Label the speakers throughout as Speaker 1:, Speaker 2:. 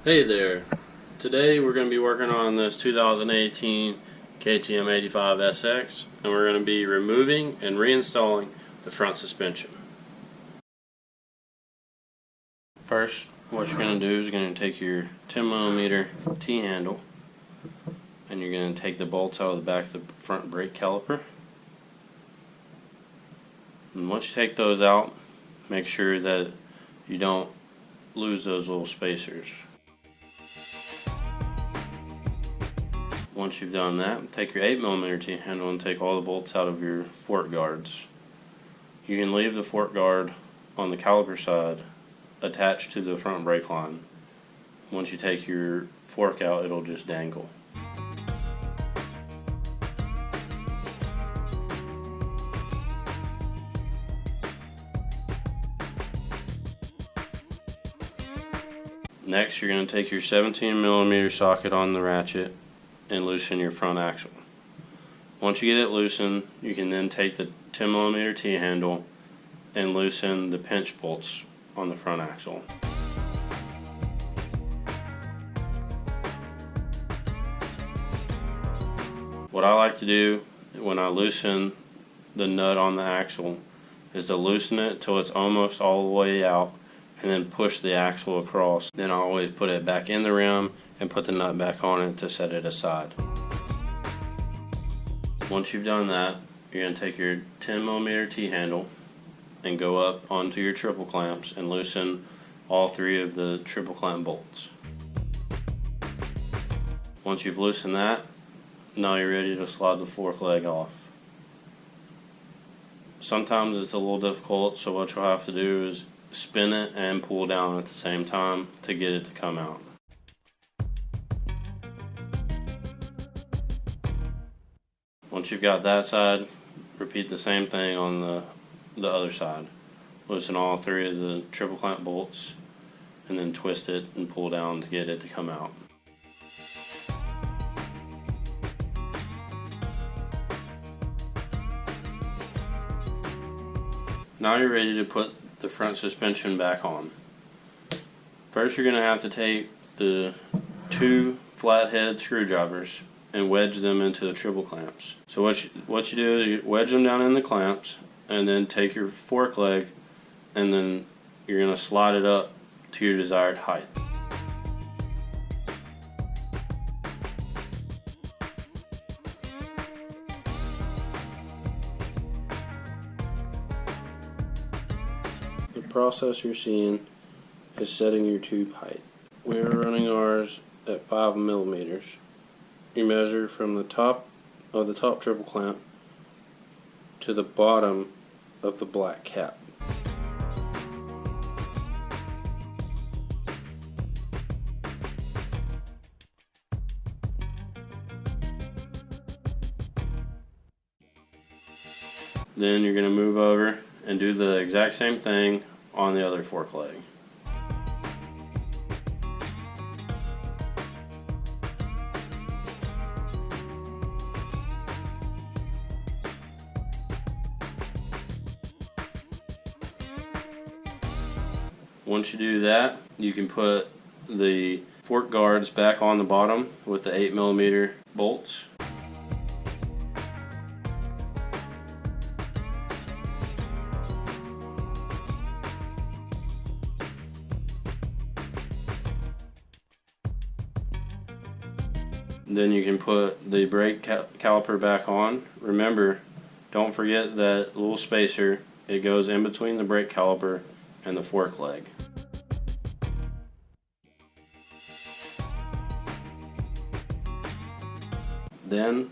Speaker 1: Hey there. Today we're going to be working on this 2018 KTM 85 SX, and we're going to be removing and reinstalling the front suspension. First, what you're going to do is you're going to take your 10mm T-handle and you're going to take the bolts out of the back of the front brake caliper. And once you take those out, make sure that you don't lose those little spacers. Once you've done that, take your 8mm T-handle and take all the bolts out of your fork guards. You can leave the fork guard on the caliper side attached to the front brake line. Once you take your fork out, it'll just dangle. Next, you're going to take your 17mm socket on the ratchet and loosen your front axle. Once you get it loosened, you can then take the 10mm T-handle and loosen the pinch bolts on the front axle. What I like to do when I loosen the nut on the axle is to loosen it till it's almost all the way out and then push the axle across. Then I always put it back in the rim and put the nut back on it to set it aside. Once you've done that, you're going to take your 10mm T-handle and go up onto your triple clamps and loosen all three of the triple clamp bolts. Once you've loosened that, now you're ready to slide the fork leg off. Sometimes it's a little difficult, so what you'll have to do is spin it and pull down at the same time to get it to come out. Once you've got that side, repeat the same thing on the other side. Loosen all three of the triple clamp bolts and then twist it and pull down to get it to come out. Now you're ready to put the front suspension back on. First, you're going to have to take the two flathead screwdrivers and wedge them into the triple clamps. So what you do is you wedge them down in the clamps and then take your fork leg and then you're going to slide it up to your desired height. The process you're seeing is setting your tube height. We are running ours at 5mm. You measure from the top of the top triple clamp to the bottom of the black cap. Then you're going to move over and do the exact same thing on the other fork leg. Once you do that, you can put the fork guards back on the bottom with the 8mm bolts. Then you can put the brake caliper back on. Remember, don't forget that little spacer. It goes in between the brake caliper and the fork leg. Then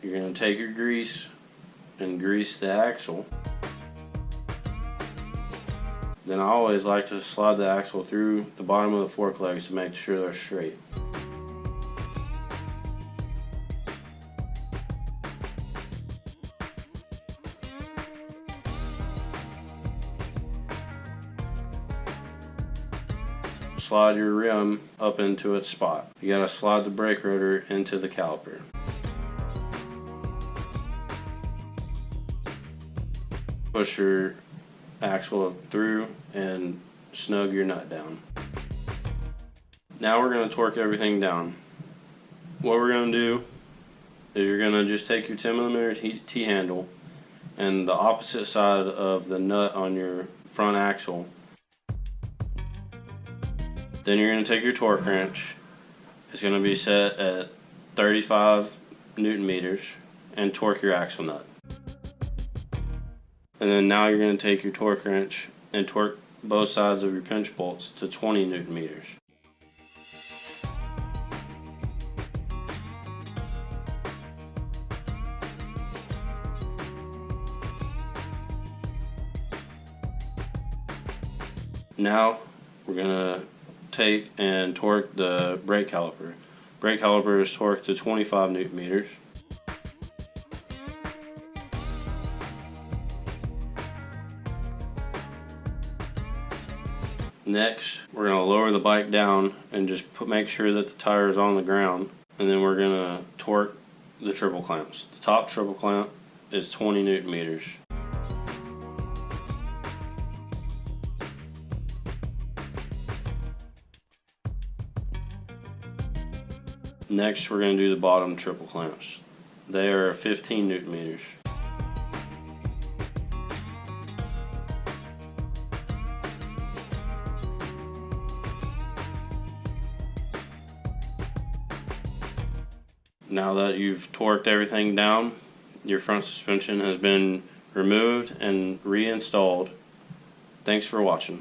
Speaker 1: you're going to take your grease and grease the axle. Then I always like to slide the axle through the bottom of the fork legs to make sure they're straight. Slide your rim up into its spot. You gotta slide the brake rotor into the caliper. Push your axle through and snug your nut down. Now we're going to torque everything down. What we're going to do is you're going to just take your 10mm T-handle and the opposite side of the nut on your front axle. Then you're going to take your torque wrench. It's going to be set at 35 Newton meters and torque your axle nut. And then now you're going to take your torque wrench and torque both sides of your pinch bolts to 20 Newton meters. Now we're going to take and torque the brake caliper. Brake caliper is torqued to 25 Newton meters. Next, we're going to lower the bike down and just make sure that the tire is on the ground, and then we're going to torque the triple clamps. The top triple clamp is 20 Newton meters. Next, we're going to do the bottom triple clamps. They are 15 Newton meters. Now that you've torqued everything down, your front suspension has been removed and reinstalled. Thanks for watching.